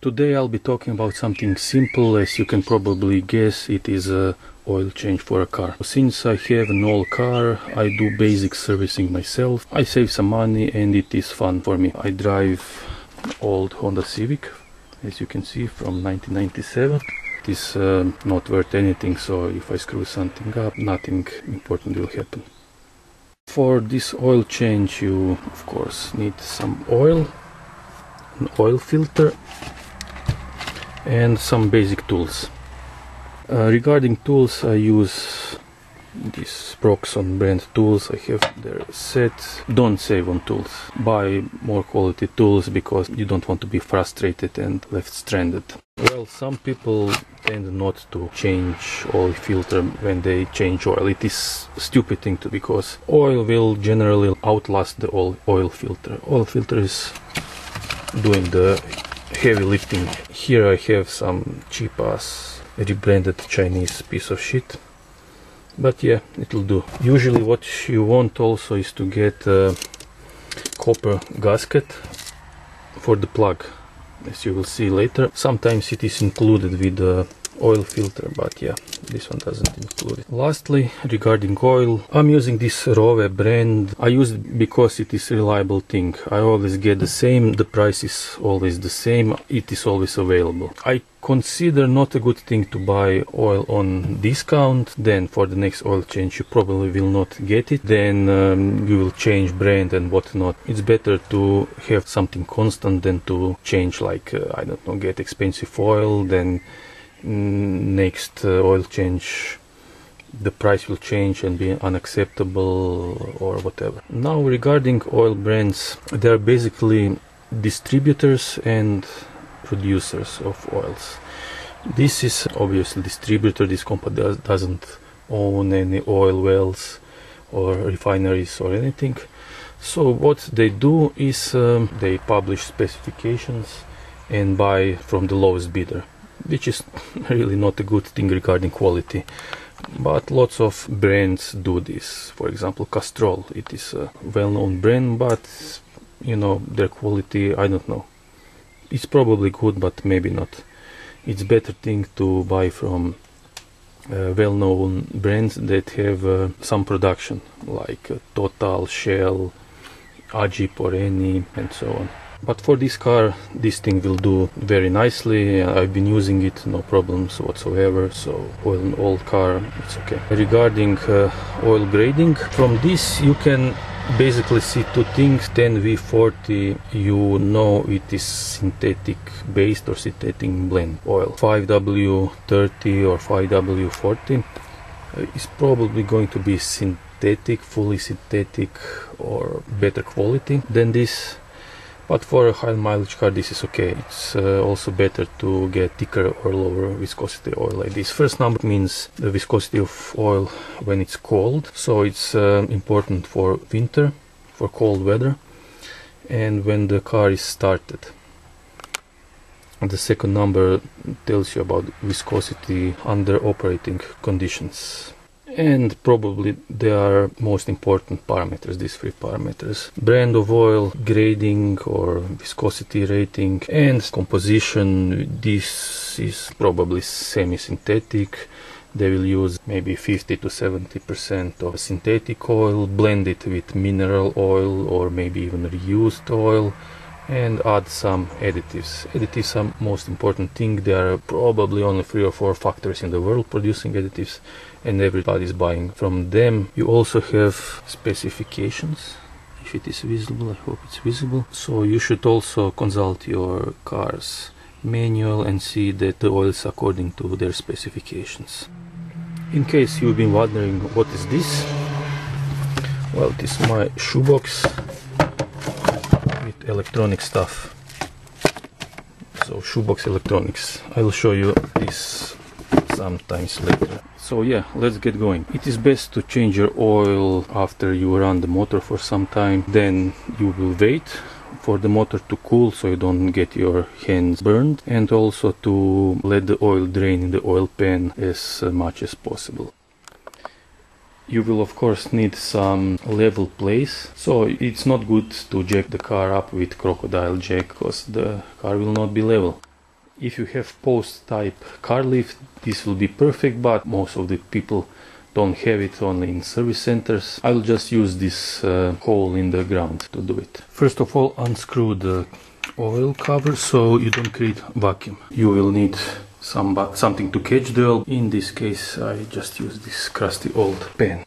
Today I'll be talking about something simple. As you can probably guess, it is a oil change for a car. Since I have an old car, I do basic servicing myself. I save some money and it is fun for me. I drive old Honda Civic, as you can see, from 1997. It is not worth anything, so if I screw something up, nothing important will happen. For this oil change you of course need some oil, an oil filter and some basic tools. Regarding tools, I use these Proxxon brand tools. I have their set. Don't save on tools. Buy more quality tools because you don't want to be frustrated and left stranded. Well, some people tend not to change oil filter when they change oil. It is a stupid thing to, because oil will generally outlast the oil filter. Oil filter is doing the heavy lifting. Here I have some cheap ass rebranded Chinese piece of shit, but yeah, it'll do. Usually what you want also is to get a copper gasket for the plug, as you will see later. Sometimes it is included with the oil filter, but yeah, this one doesn't include it. Lastly, regarding oil, I'm using this Rowe brand. I use it because it is a reliable thing. I always get the same, the price is always the same, it is always available. I consider not a good thing to buy oil on discount, then for the next oil change you probably will not get it, then you will change brand and whatnot. It's better to have something constant than to change, like I don't know, get expensive oil, then next oil change the price will change and be unacceptable or whatever. Now regarding oil brands, they are basically distributors and producers of oils. This is obviously distributor. This company doesn't own any oil wells or refineries or anything. So what they do is they publish specifications and buy from the lowest bidder, which is really not a good thing regarding quality. But lots of brands do this. For example, Castrol, it is a well-known brand, but you know, their quality, I don't know. It's probably good, but maybe not. It's better thing to buy from well-known brands that have some production, like Total, Shell, Ajip or Eni, and so on. But for this car, this thing will do very nicely. I've been using it, no problems whatsoever. So oil an old car, it's okay. Regarding oil grading, from this you can basically see two things. 10V40, you know it is synthetic based or synthetic blend oil. 5W30 or 5W40 is probably going to be synthetic, fully synthetic or better quality than this. But for a high mileage car this is okay. It's also better to get thicker or lower viscosity oil like this. First number means the viscosity of oil when it's cold, so it's important for winter, for cold weather, and when the car is started. And the second number tells you about viscosity under operating conditions. And probably they are most important parameters, these three parameters: brand of oil, grading or viscosity rating, and composition. This is probably semi-synthetic. They will use maybe 50 to 70% of synthetic oil, blend it with mineral oil or maybe even reused oil, and add some additives. Additives are most important thing. There are probably only 3 or 4 factories in the world producing additives, and everybody is buying from them. You also have specifications. If it is visible, I hope it's visible. So you should also consult your car's manual and see that the oil is according to their specifications. In case you've been wondering what is this, well, it is my shoebox with electronic stuff. So shoebox electronics. I will show you this sometimes later. So yeah, let's get going. It is best to change your oil after you run the motor for some time. Then you will wait for the motor to cool so you don't get your hands burned, and also to let the oil drain in the oil pan as much as possible. You will of course need some level place, so it's not good to jack the car up with crocodile jack because the car will not be level. If you have post type car lift, this will be perfect, but most of the people don't have it, only in service centers. I'll just use this hole in the ground to do it. First of all, unscrew the oil cover so you don't create vacuum. You will need something to catch the oil. In this case, I just use this crusty old pen.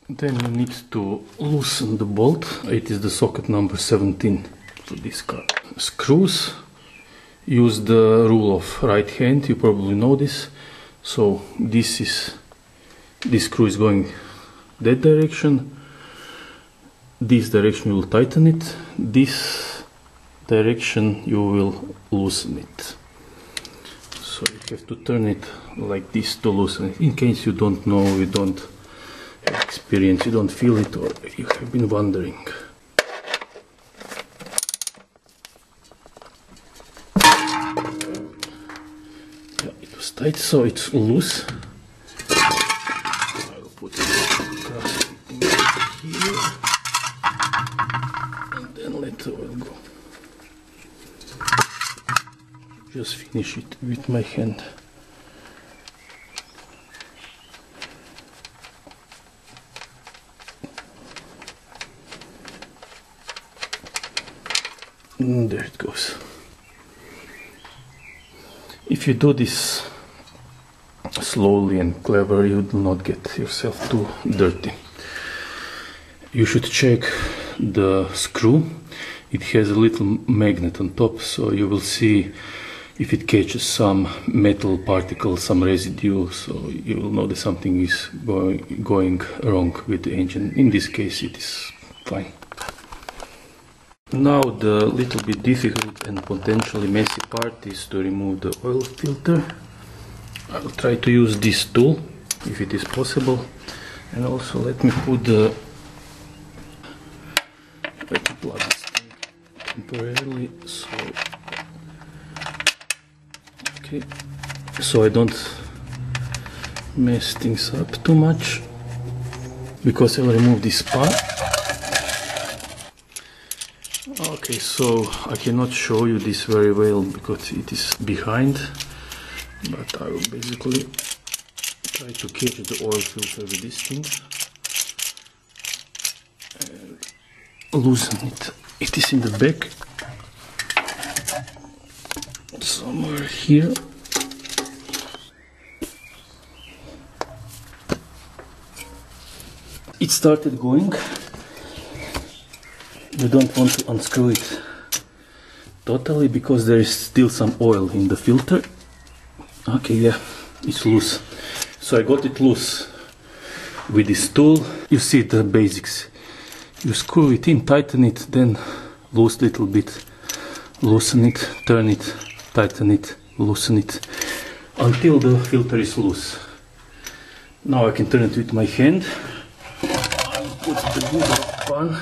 Then you need to loosen the bolt. It is the socket number 17 to this car. Screws. Use the rule of right hand, you probably know this. So this screw is going that direction. This direction you will tighten it. This direction you will loosen it. So you have to turn it like this to loosen it. In case you don't know, you don't have experience, you don't feel it, or you have been wondering. Tight, so it's loose. I'll put it across here and then let the oil go. Just finish it with my hand. And there it goes. If you do this slowly and clever, you will not get yourself too dirty. You should check the screw. It has a little magnet on top, so you will see if it catches some metal particles, some residue, so you will know that something is going wrong with the engine. In this case, it is fine. Now the little bit difficult and potentially messy part is to remove the oil filter. I will try to use this tool if it is possible, and also let me put the plug this thing temporarily, so I don't mess things up too much, because I'll remove this part. Okay, so I cannot show you this very well because it is behind, but I will basically try to catch the oil filter with this thing and loosen it. It is in the back, somewhere here. It started going. You don't want to unscrew it totally because there is still some oil in the filter. Okay, yeah, it's loose. So I got it loose with this tool. You see the basics. You screw it in, tighten it, then loose little bit, loosen it, turn it, tighten it, loosen it, until the filter is loose. Now I can turn it with my hand. I'll put the good pan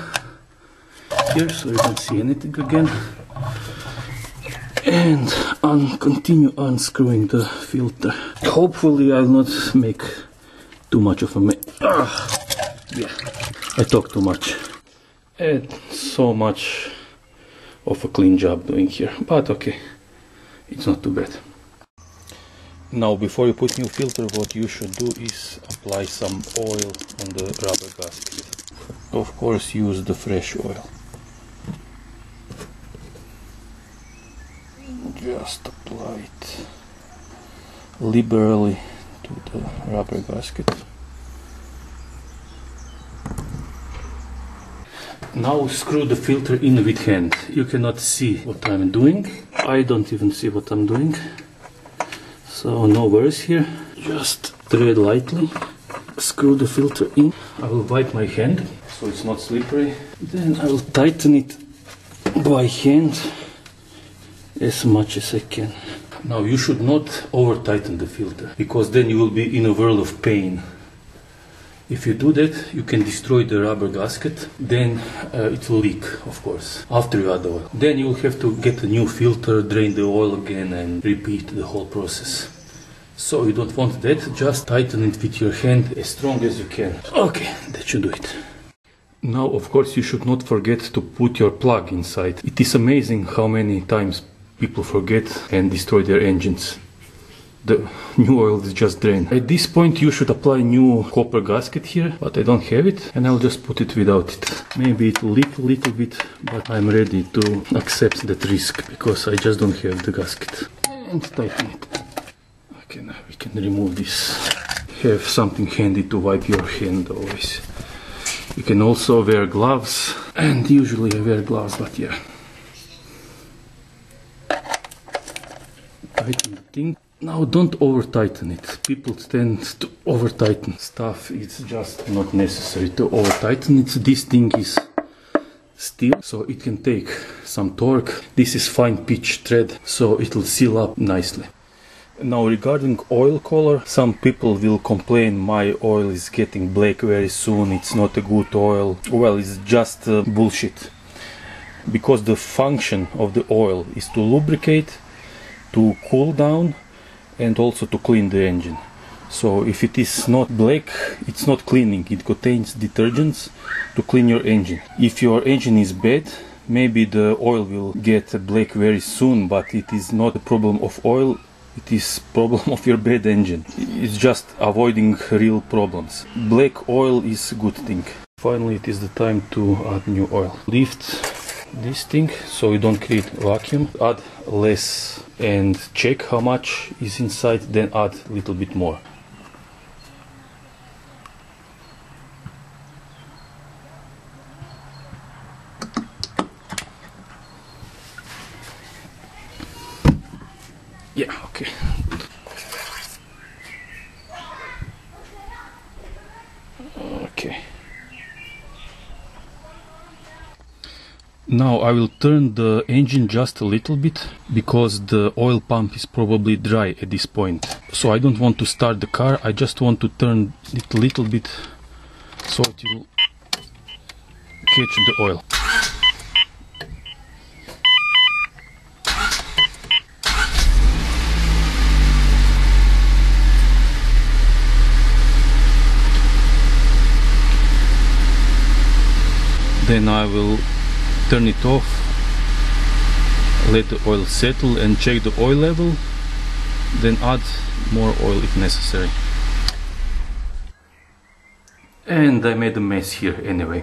here so you don't see anything again, and continue unscrewing the filter. Hopefully I'll not make too much of a mess. Yeah, I talk too much. And so much of a clean job doing here, but okay, it's not too bad. Now before you put new filter, what you should do is apply some oil on the rubber gasket. Of course, use the fresh oil. Just apply it liberally to the rubber gasket. Now screw the filter in with hand. You cannot see what I'm doing. I don't even see what I'm doing. So no worries here. Just tread lightly. Screw the filter in. I will wipe my hand so it's not slippery. Then I will tighten it by hand as much as I can. Now you should not over tighten the filter, because then you will be in a world of pain. If you do that, you can destroy the rubber gasket, then it will leak, of course, after you add oil. Then you will have to get a new filter, drain the oil again and repeat the whole process. So you don't want that, just tighten it with your hand as strong as you can. Okay, that should do it. Now, of course, you should not forget to put your plug inside. It is amazing how many times people forget and destroy their engines. The new oil is just drained. At this point you should apply new copper gasket here, but I don't have it, and I'll just put it without it. Maybe it will leak a little bit, but I'm ready to accept that risk because I just don't have the gasket. And tighten it. Okay, now we can remove this. Have something handy to wipe your hand always. You can also wear gloves, and usually I wear gloves, but yeah. Tighten the thing. Now don't over tighten it. People tend to over tighten stuff. It's just not necessary to over tighten it. This thing is steel, so it can take some torque. This is fine pitch thread, so it will seal up nicely. Now regarding oil color, some people will complain my oil is getting black very soon, it's not a good oil. Well, it's just bullshit. Because the function of the oil is to lubricate, to cool down, and also to clean the engine. So if it is not black, it's not cleaning. It contains detergents to clean your engine. If your engine is bad, maybe the oil will get black very soon, but it is not a problem of oil, it is problem of your bad engine. It's just avoiding real problems. Black oil is a good thing. Finally, it is the time to add new oil. Lift this thing so you don't create vacuum. Add less and check how much is inside, then add a little bit more. Yeah, okay. Okay. Now I will turn the engine just a little bit because the oil pump is probably dry at this point. So I don't want to start the car, I just want to turn it a little bit so it will catch the oil. Then I will turn it off, let the oil settle and check the oil level, then add more oil if necessary. And I made a mess here anyway.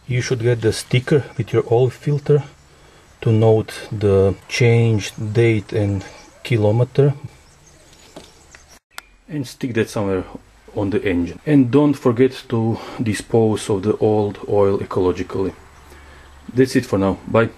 You should get the sticker with your oil filter to note the changed date and kilometer, and stick that somewhere on the engine. And don't forget to dispose of the old oil ecologically. That's it for now. Bye.